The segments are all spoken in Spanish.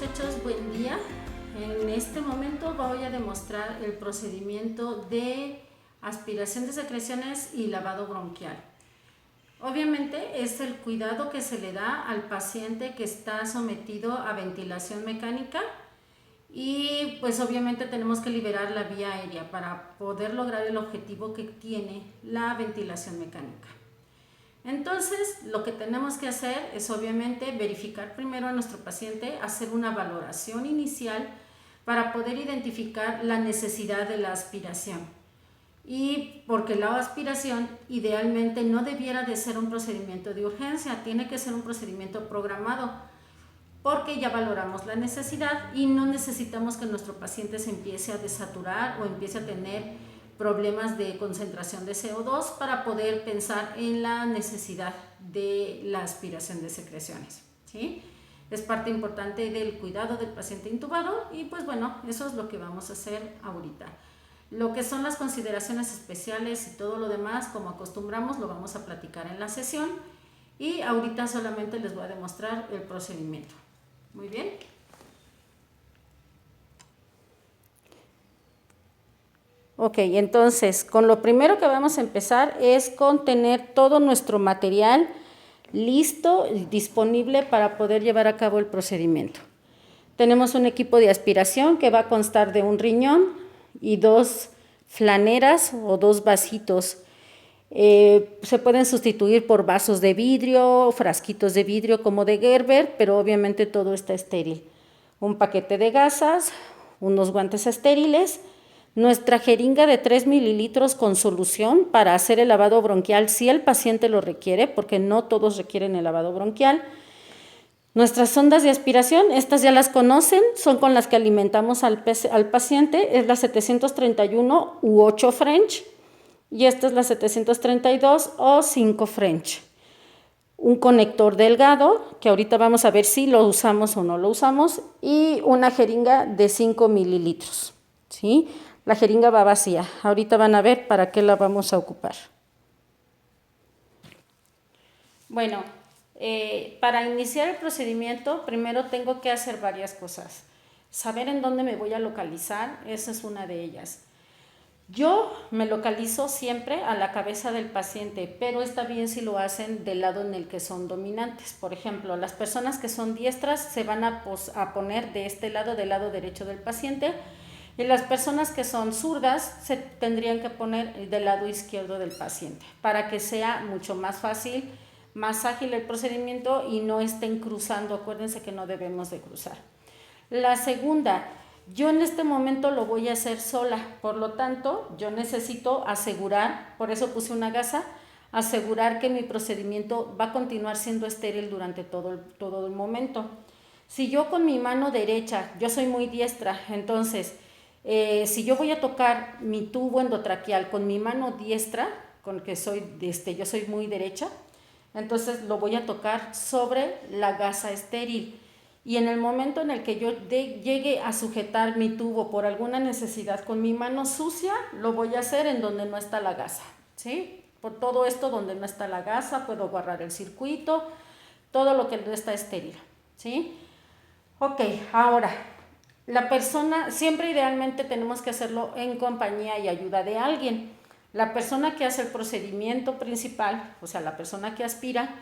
muchachos? Buen día. En este momento voy a demostrar el procedimiento de aspiración de secreciones y lavado bronquial. Obviamente es el cuidado que se le da al paciente que está sometido a ventilación mecánica y pues obviamente tenemos que liberar la vía aérea para poder lograr el objetivo que tiene la ventilación mecánica. Entonces, lo que tenemos que hacer es obviamente verificar primero a nuestro paciente, hacer una valoración inicial para poder identificar la necesidad de la aspiración. Y porque la aspiración idealmente no debiera de ser un procedimiento de urgencia, tiene que ser un procedimiento programado, porque ya valoramos la necesidad y no necesitamos que nuestro paciente se empiece a desaturar o empiece a tener problemas de concentración de CO2 para poder pensar en la necesidad de la aspiración de secreciones, ¿sí? Es parte importante del cuidado del paciente intubado y pues bueno, eso es lo que vamos a hacer ahorita. Lo que son las consideraciones especiales y todo lo demás, como acostumbramos, lo vamos a platicar en la sesión y ahorita solamente les voy a demostrar el procedimiento. Muy bien. Ok, entonces, con lo primero que vamos a empezar es con tener todo nuestro material listo y disponible para poder llevar a cabo el procedimiento. Tenemos un equipo de aspiración que va a constar de un riñón y 2 flaneras o 2 vasitos. Se pueden sustituir por vasos de vidrio, frasquitos de vidrio como de Gerber, pero obviamente todo está estéril. Un paquete de gasas, unos guantes estériles, nuestra jeringa de 3 mililitros con solución para hacer el lavado bronquial si el paciente lo requiere, porque no todos requieren el lavado bronquial. Nuestras sondas de aspiración, estas ya las conocen, son con las que alimentamos al paciente, es la 731 u 8 French y esta es la 732 o 5 French. Un conector delgado, que ahorita vamos a ver si lo usamos o no lo usamos, y una jeringa de 5 mililitros, ¿sí? La jeringa va vacía, ahorita van a ver para qué la vamos a ocupar. Bueno, para iniciar el procedimiento, primero tengo que hacer varias cosas. Saber en dónde me voy a localizar, esa es una de ellas. Yo me localizo siempre a la cabeza del paciente, pero está bien si lo hacen del lado en el que son dominantes. Por ejemplo, las personas que son diestras se van a poner de este lado, del lado derecho del paciente, y las personas que son zurdas se tendrían que poner del lado izquierdo del paciente, para que sea mucho más fácil, más ágil el procedimiento y no estén cruzando. Acuérdense que no debemos de cruzar. La segunda, yo en este momento lo voy a hacer sola, por lo tanto, yo necesito asegurar, por eso puse una gasa, asegurar que mi procedimiento va a continuar siendo estéril durante todo el momento. Si yo con mi mano derecha, yo soy muy diestra, entonces, si yo voy a tocar mi tubo endotraqueal con mi mano diestra, con que yo soy muy derecha, entonces lo voy a tocar sobre la gasa estéril. Y en el momento en el que yo llegue a sujetar mi tubo por alguna necesidad con mi mano sucia, lo voy a hacer en donde no está la gasa, ¿sí? Por todo esto donde no está la gasa, puedo agarrar el circuito, todo lo que no está estéril, ¿sí? Ok, ahora, la persona, siempre idealmente tenemos que hacerlo en compañía y ayuda de alguien. La persona que hace el procedimiento principal, o sea, la persona que aspira,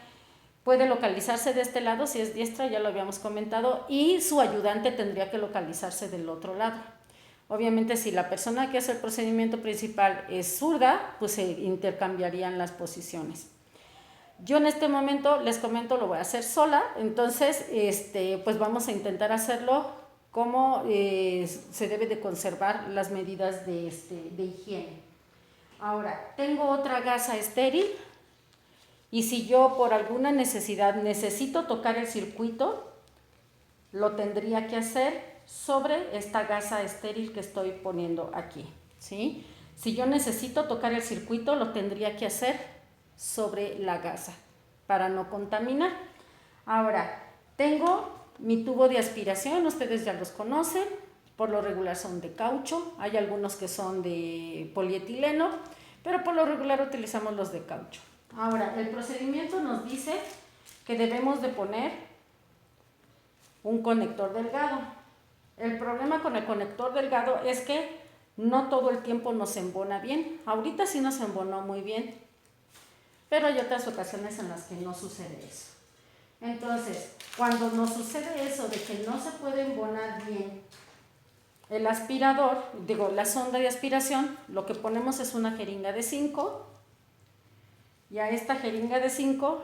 puede localizarse de este lado, si es diestra, ya lo habíamos comentado, y su ayudante tendría que localizarse del otro lado. Obviamente, si la persona que hace el procedimiento principal es zurda, pues se intercambiarían las posiciones. Yo en este momento, les comento, lo voy a hacer sola, entonces pues vamos a intentar hacerlo como se debe de conservar las medidas de higiene. Ahora, tengo otra gasa estéril. Y si yo por alguna necesidad necesito tocar el circuito, lo tendría que hacer sobre esta gasa estéril que estoy poniendo aquí, ¿sí? Si yo necesito tocar el circuito, lo tendría que hacer sobre la gasa para no contaminar. Ahora, tengo mi tubo de aspiración, ustedes ya los conocen, por lo regular son de caucho, hay algunos que son de polietileno, pero por lo regular utilizamos los de caucho. Ahora, el procedimiento nos dice que debemos de poner un conector delgado. El problema con el conector delgado es que no todo el tiempo nos embona bien. Ahorita sí nos embonó muy bien, pero hay otras ocasiones en las que no sucede eso. Entonces, cuando nos sucede eso de que no se puede embonar bien el aspirador, la sonda de aspiración, lo que ponemos es una jeringa de 5 y a esta jeringa de 5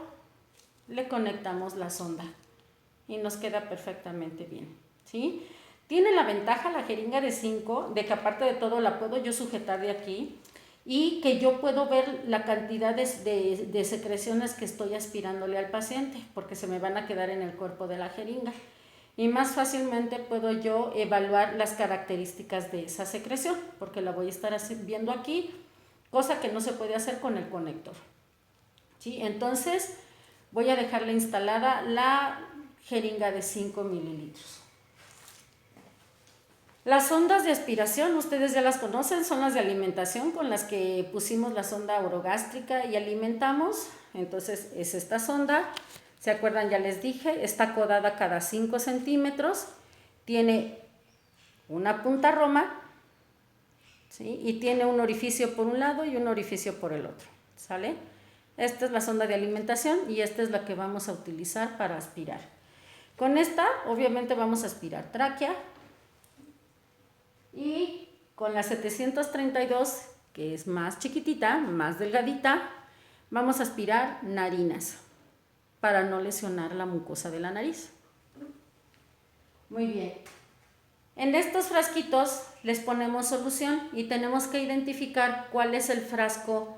le conectamos la sonda y nos queda perfectamente bien, ¿sí? Tiene la ventaja la jeringa de 5 de que aparte de todo la puedo yo sujetar de aquí y que yo puedo ver la cantidad de secreciones que estoy aspirándole al paciente porque se me van a quedar en el cuerpo de la jeringa y más fácilmente puedo yo evaluar las características de esa secreción porque la voy a estar viendo aquí, cosa que no se puede hacer con el conector, ¿sí? Entonces voy a dejarle instalada la jeringa de 5 mililitros. Las sondas de aspiración, ustedes ya las conocen, son las de alimentación con las que pusimos la sonda orogástrica y alimentamos. Entonces es esta sonda, ¿se acuerdan? Ya les dije, está codada cada 5 centímetros, tiene una punta roma, ¿sí? Y tiene un orificio por un lado y un orificio por el otro, ¿sale? Esta es la sonda de alimentación y esta es la que vamos a utilizar para aspirar. Con esta, obviamente, vamos a aspirar tráquea. Y con la 732, que es más chiquitita, más delgadita, vamos a aspirar narinas para no lesionar la mucosa de la nariz. Muy bien. En estos frasquitos les ponemos solución y tenemos que identificar cuál es el frasco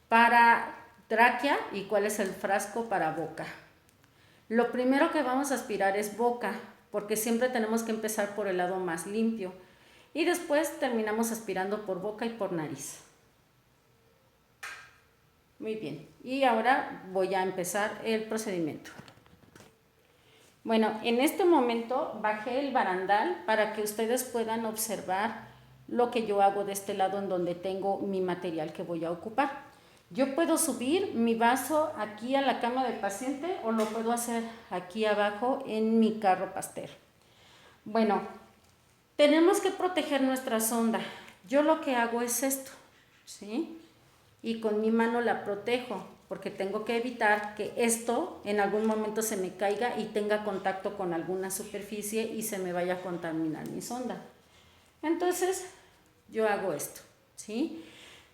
para tráquea y cuál es el frasco para boca. Lo primero que vamos a aspirar es boca, porque siempre tenemos que empezar por el lado más limpio. Y después terminamos aspirando por boca y por nariz. Muy bien, y ahora voy a empezar el procedimiento. Bueno, en este momento bajé el barandal para que ustedes puedan observar lo que yo hago de este lado en donde tengo mi material que voy a ocupar. Yo puedo subir mi vaso aquí a la cama del paciente o lo puedo hacer aquí abajo en mi carro Pasteur. Bueno, tenemos que proteger nuestra sonda. Yo lo que hago es esto, ¿sí? Y con mi mano la protejo, porque tengo que evitar que esto en algún momento se me caiga y tenga contacto con alguna superficie y se me vaya a contaminar mi sonda. Entonces, yo hago esto, ¿sí?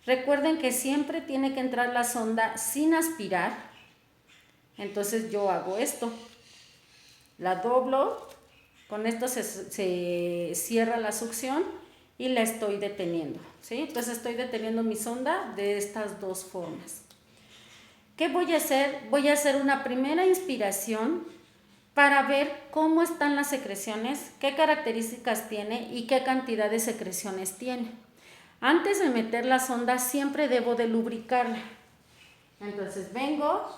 Recuerden que siempre tiene que entrar la sonda sin aspirar. Entonces, yo hago esto. La doblo. Con esto se cierra la succión y la estoy deteniendo, ¿sí? Entonces estoy deteniendo mi sonda de estas dos formas. ¿Qué voy a hacer? Voy a hacer una primera inspiración para ver cómo están las secreciones, qué características tiene y qué cantidad de secreciones tiene. Antes de meter la sonda siempre debo de lubricarla. Entonces vengo,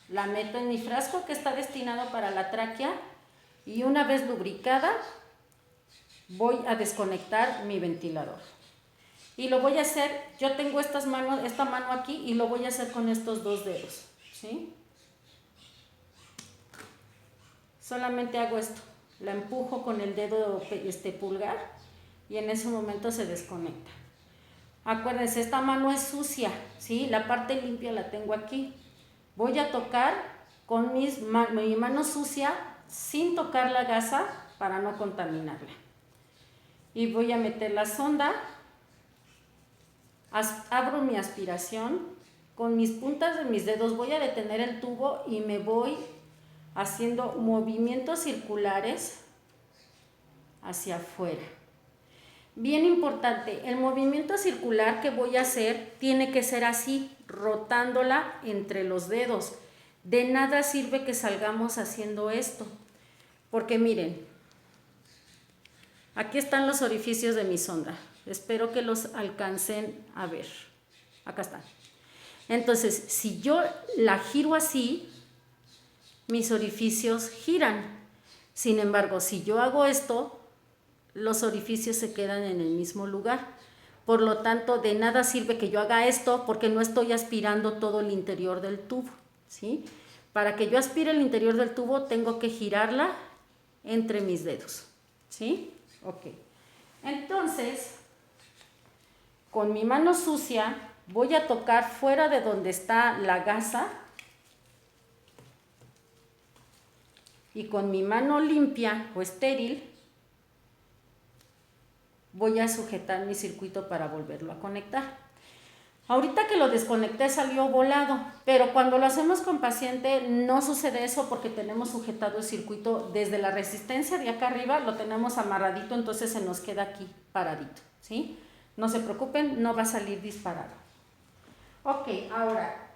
la meto en mi frasco que está destinado para la tráquea. Y una vez lubricada, voy a desconectar mi ventilador. Y lo voy a hacer, yo tengo esta mano aquí y lo voy a hacer con estos dos dedos, ¿sí? Solamente hago esto, la empujo con el dedo pulgar y en ese momento se desconecta. Acuérdense, esta mano es sucia, ¿sí? La parte limpia la tengo aquí. Voy a tocar con mi mano sucia sin tocar la gasa para no contaminarla. Y voy a meter la sonda, abro mi aspiración, con mis puntas de mis dedos voy a detener el tubo y me voy haciendo movimientos circulares hacia afuera. Bien importante, el movimiento circular que voy a hacer tiene que ser así, rotándola entre los dedos. De nada sirve que salgamos haciendo esto. Porque miren, aquí están los orificios de mi sonda. Espero que los alcancen a ver. Acá están. Entonces, si yo la giro así, mis orificios giran. Sin embargo, si yo hago esto, los orificios se quedan en el mismo lugar. Por lo tanto, de nada sirve que yo haga esto porque no estoy aspirando todo el interior del tubo, ¿sí? Para que yo aspire el interior del tubo, tengo que girarla entre mis dedos, ¿sí? Ok. Entonces, con mi mano sucia voy a tocar fuera de donde está la gasa y con mi mano limpia o estéril voy a sujetar mi circuito para volverlo a conectar. Ahorita que lo desconecté salió volado, pero cuando lo hacemos con paciente no sucede eso porque tenemos sujetado el circuito desde la resistencia de acá arriba, lo tenemos amarradito, entonces se nos queda aquí paradito, ¿sí? No se preocupen, no va a salir disparado. Ok, ahora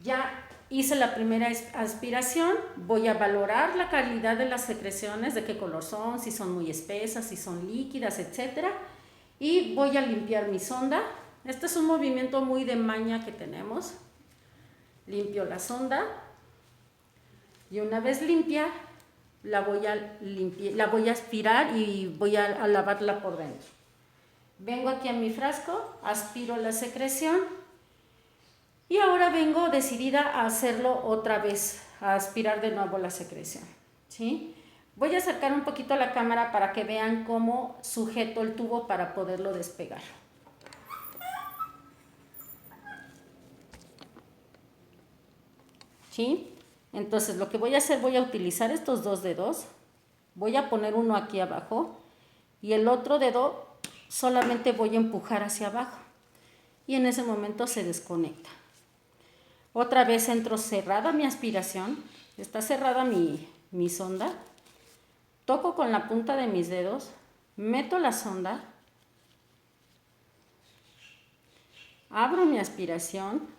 ya hice la primera aspiración, voy a valorar la calidad de las secreciones, de qué color son, si son muy espesas, si son líquidas, etc. Y voy a limpiar mi sonda. Este es un movimiento muy de maña que tenemos. Limpio la sonda y una vez limpia la voy a aspirar y voy a lavarla por dentro. Vengo aquí a mi frasco, aspiro la secreción y ahora vengo decidida a hacerlo otra vez, a aspirar de nuevo la secreción, ¿sí? Voy a acercar un poquito la cámara para que vean cómo sujeto el tubo para poderlo despegar. ¿Sí? Entonces lo que voy a hacer, voy a utilizar estos dos dedos, voy a poner uno aquí abajo y el otro dedo solamente voy a empujar hacia abajo y en ese momento se desconecta. Otra vez entro cerrada mi aspiración, está cerrada mi sonda, toco con la punta de mis dedos, meto la sonda, abro mi aspiración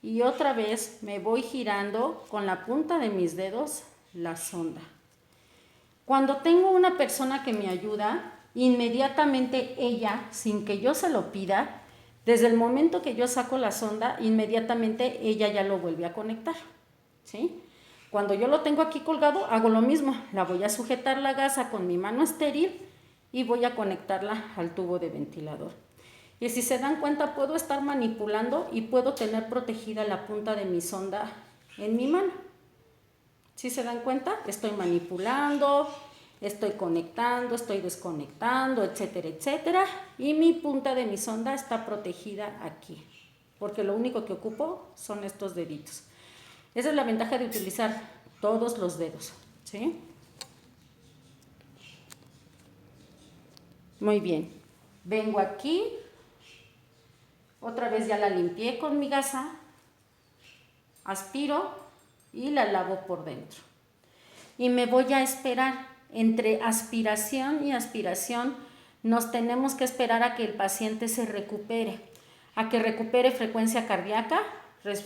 y otra vez me voy girando con la punta de mis dedos la sonda. Cuando tengo una persona que me ayuda, inmediatamente ella, sin que yo se lo pida, desde el momento que yo saco la sonda, inmediatamente ella ya lo vuelve a conectar, ¿sí? Cuando yo lo tengo aquí colgado, hago lo mismo. La voy a sujetar la gasa con mi mano estéril y voy a conectarla al tubo de ventilador. Y si se dan cuenta, puedo estar manipulando y puedo tener protegida la punta de mi sonda en mi mano. ¿Sí se dan cuenta? Estoy manipulando, estoy conectando, estoy desconectando, etcétera, etcétera. Y mi punta de mi sonda está protegida aquí, porque lo único que ocupo son estos deditos. Esa es la ventaja de utilizar todos los dedos, ¿sí? Muy bien. Vengo aquí. Otra vez ya la limpié con mi gasa. Aspiro y la lavo por dentro. Y me voy a esperar. Entre aspiración y aspiración nos tenemos que esperar a que el paciente se recupere. A que recupere frecuencia cardíaca,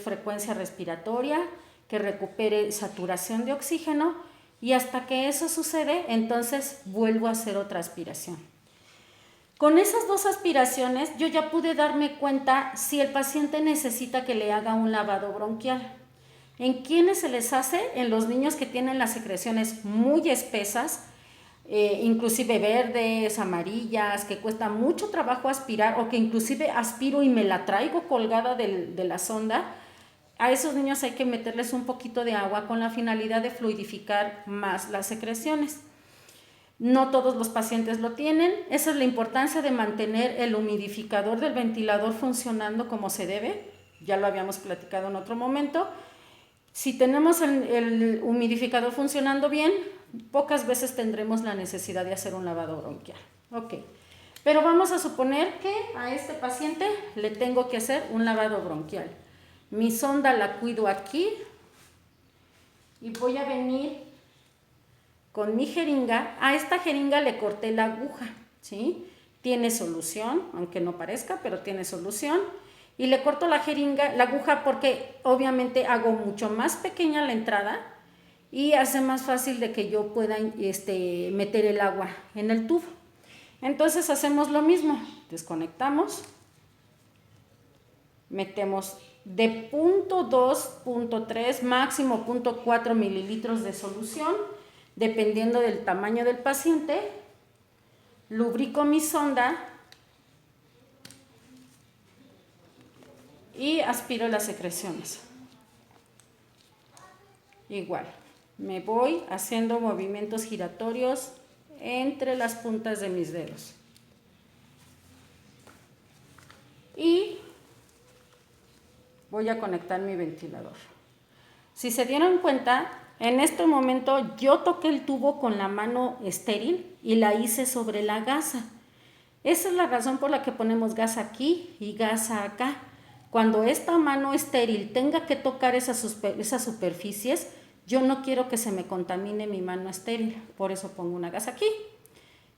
frecuencia respiratoria, que recupere saturación de oxígeno y hasta que eso sucede, entonces vuelvo a hacer otra aspiración. Con esas dos aspiraciones yo ya pude darme cuenta si el paciente necesita que le haga un lavado bronquial. ¿En quiénes se les hace? En los niños que tienen las secreciones muy espesas, inclusive verdes, amarillas, que cuesta mucho trabajo aspirar o que inclusive aspiro y me la traigo colgada de la sonda. A esos niños hay que meterles un poquito de agua con la finalidad de fluidificar más las secreciones. No todos los pacientes lo tienen. Esa es la importancia de mantener el humidificador del ventilador funcionando como se debe. Ya lo habíamos platicado en otro momento. Si tenemos el humidificador funcionando bien, pocas veces tendremos la necesidad de hacer un lavado bronquial. Ok, pero vamos a suponer que a este paciente le tengo que hacer un lavado bronquial. Mi sonda la cuido aquí y voy a venir con mi jeringa. A esta jeringa le corté la aguja, ¿sí? Tiene solución, aunque no parezca, pero tiene solución. Y le corto la jeringa, la aguja, porque obviamente hago mucho más pequeña la entrada y hace más fácil de que yo pueda meter el agua en el tubo. Entonces hacemos lo mismo, desconectamos, metemos de 0.2, 0.3, máximo 0.4 mililitros de solución, dependiendo del tamaño del paciente. Lubrico mi sonda y aspiro las secreciones. Igual, me voy haciendo movimientos giratorios entre las puntas de mis dedos. Y voy a conectar mi ventilador. Si se dieron cuenta, en este momento yo toqué el tubo con la mano estéril y la hice sobre la gasa. Esa es la razón por la que ponemos gasa aquí y gasa acá. Cuando esta mano estéril tenga que tocar esas superficies, yo no quiero que se me contamine mi mano estéril. Por eso pongo una gasa aquí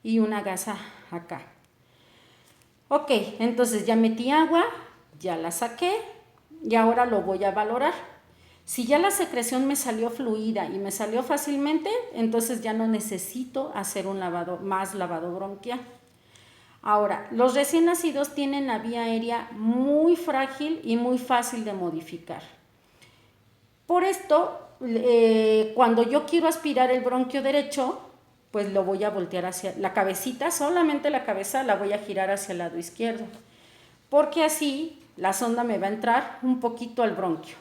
y una gasa acá. Ok, entonces ya metí agua, ya la saqué y ahora lo voy a valorar. Si ya la secreción me salió fluida y me salió fácilmente, entonces ya no necesito hacer un lavado bronquial. Ahora, los recién nacidos tienen la vía aérea muy frágil y muy fácil de modificar. Por esto, cuando yo quiero aspirar el bronquio derecho, pues lo voy a voltear hacia la cabecita, solamente la cabeza la voy a girar hacia el lado izquierdo, porque así la sonda me va a entrar un poquito al bronquio.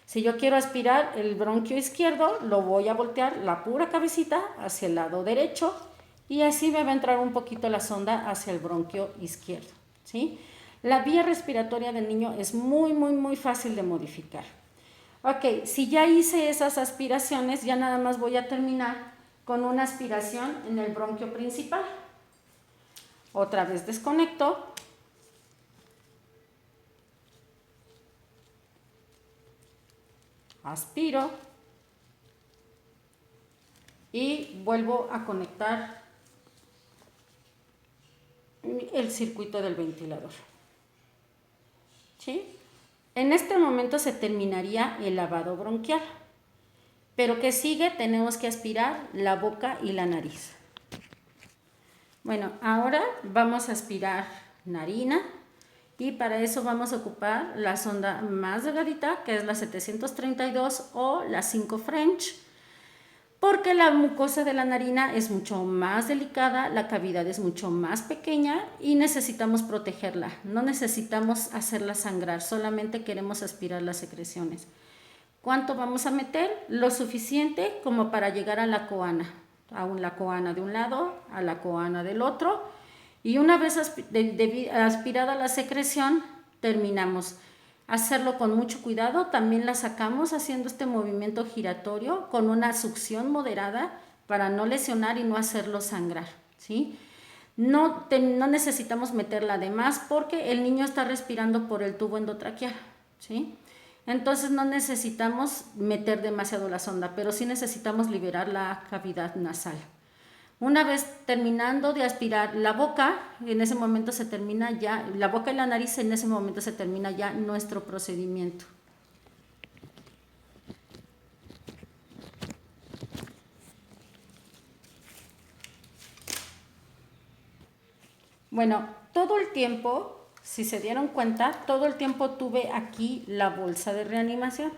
Si yo quiero aspirar el bronquio izquierdo, lo voy a voltear la pura cabecita hacia el lado derecho y así me va a entrar un poquito la sonda hacia el bronquio izquierdo, ¿sí? La vía respiratoria del niño es muy fácil de modificar. Ok, si ya hice esas aspiraciones, ya nada más voy a terminar con una aspiración en el bronquio principal. Otra vez desconecto. Aspiro y vuelvo a conectar el circuito del ventilador. ¿Sí? En este momento se terminaría el lavado bronquial. Pero ¿qué sigue? Tenemos que aspirar la boca y la nariz. Bueno, ahora vamos a aspirar narina y para eso vamos a ocupar la sonda más delgadita, que es la 732 o la 5 French, porque la mucosa de la narina es mucho más delicada, la cavidad es mucho más pequeña y necesitamos protegerla. No necesitamos hacerla sangrar, solamente queremos aspirar las secreciones. ¿Cuánto vamos a meter? Lo suficiente como para llegar a la coana. A la coana de un lado, a la coana del otro. Y una vez aspirada la secreción, terminamos. Hacerlo con mucho cuidado. También la sacamos haciendo este movimiento giratorio con una succión moderada para no lesionar y no hacerlo sangrar, ¿sí? No necesitamos meterla de más porque el niño está respirando por el tubo endotraqueal, ¿sí? Entonces no necesitamos meter demasiado la sonda, pero sí necesitamos liberar la cavidad nasal. Una vez terminando de aspirar la boca, en ese momento se termina ya, la boca y la nariz, en ese momento se termina ya nuestro procedimiento. Bueno, todo el tiempo, si se dieron cuenta, todo el tiempo tuve aquí la bolsa de reanimación.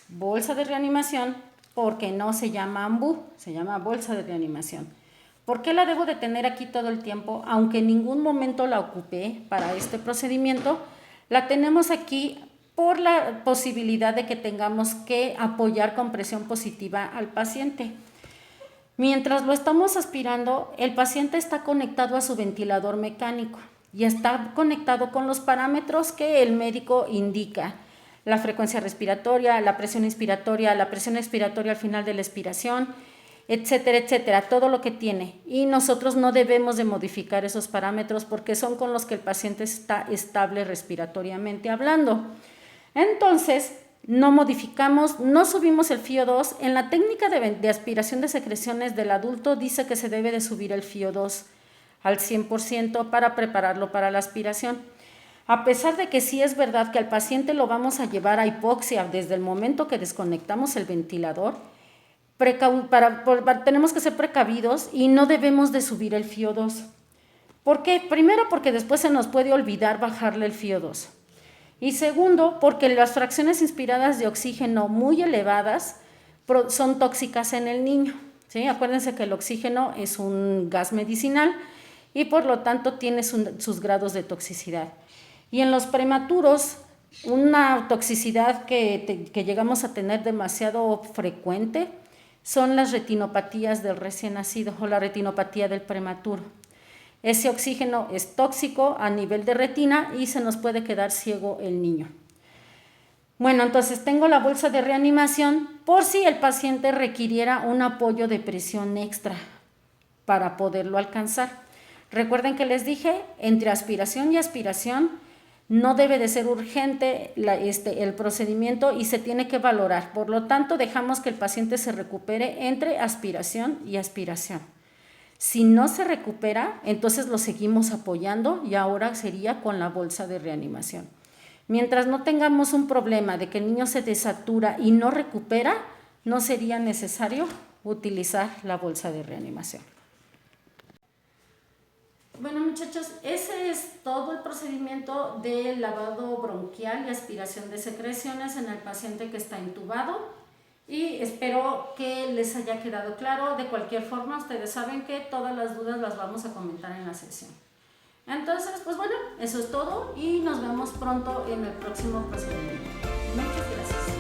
Bolsa de reanimación porque no se llama ambú, se llama bolsa de reanimación. ¿Por qué la debo de tener aquí todo el tiempo? Aunque en ningún momento la ocupé para este procedimiento, la tenemos aquí por la posibilidad de que tengamos que apoyar con presión positiva al paciente. Mientras lo estamos aspirando, el paciente está conectado a su ventilador mecánico y está conectado con los parámetros que el médico indica. La frecuencia respiratoria, la presión inspiratoria, la presión expiratoria al final de la expiración, etcétera, etcétera, todo lo que tiene. Y nosotros no debemos de modificar esos parámetros porque son con los que el paciente está estable respiratoriamente hablando. Entonces, no modificamos, no subimos el FiO2. En la técnica de aspiración de secreciones del adulto dice que se debe de subir el FiO2 al 100% para prepararlo para la aspiración. A pesar de que sí es verdad que al paciente lo vamos a llevar a hipoxia desde el momento que desconectamos el ventilador, tenemos que ser precavidos y no debemos de subir el FiO2. ¿Por qué? Primero porque después se nos puede olvidar bajarle el FiO2. Y segundo, porque las fracciones inspiradas de oxígeno muy elevadas son tóxicas en el niño, ¿sí? Acuérdense que el oxígeno es un gas medicinal y por lo tanto tiene sus grados de toxicidad. Y en los prematuros Una toxicidad que llegamos a tener demasiado frecuente son las retinopatías del recién nacido o la retinopatía del prematuro. Ese oxígeno es tóxico a nivel de retina y se nos puede quedar ciego el niño. Bueno, entonces tengo la bolsa de reanimación por si el paciente requiriera un apoyo de presión extra para poderlo alcanzar. Recuerden que les dije, entre aspiración y aspiración no debe de ser urgente el procedimiento y se tiene que valorar. Por lo tanto, dejamos que el paciente se recupere entre aspiración y aspiración. Si no se recupera, entonces lo seguimos apoyando y ahora sería con la bolsa de reanimación. Mientras no tengamos un problema de que el niño se desatura y no recupera, no sería necesario utilizar la bolsa de reanimación. Bueno, muchachos, ese es todo el procedimiento de lavado bronquial y aspiración de secreciones en el paciente que está intubado. Y espero que les haya quedado claro. De cualquier forma, ustedes saben que todas las dudas las vamos a comentar en la sesión. Entonces, pues bueno, eso es todo y nos vemos pronto en el próximo procedimiento. Muchas gracias.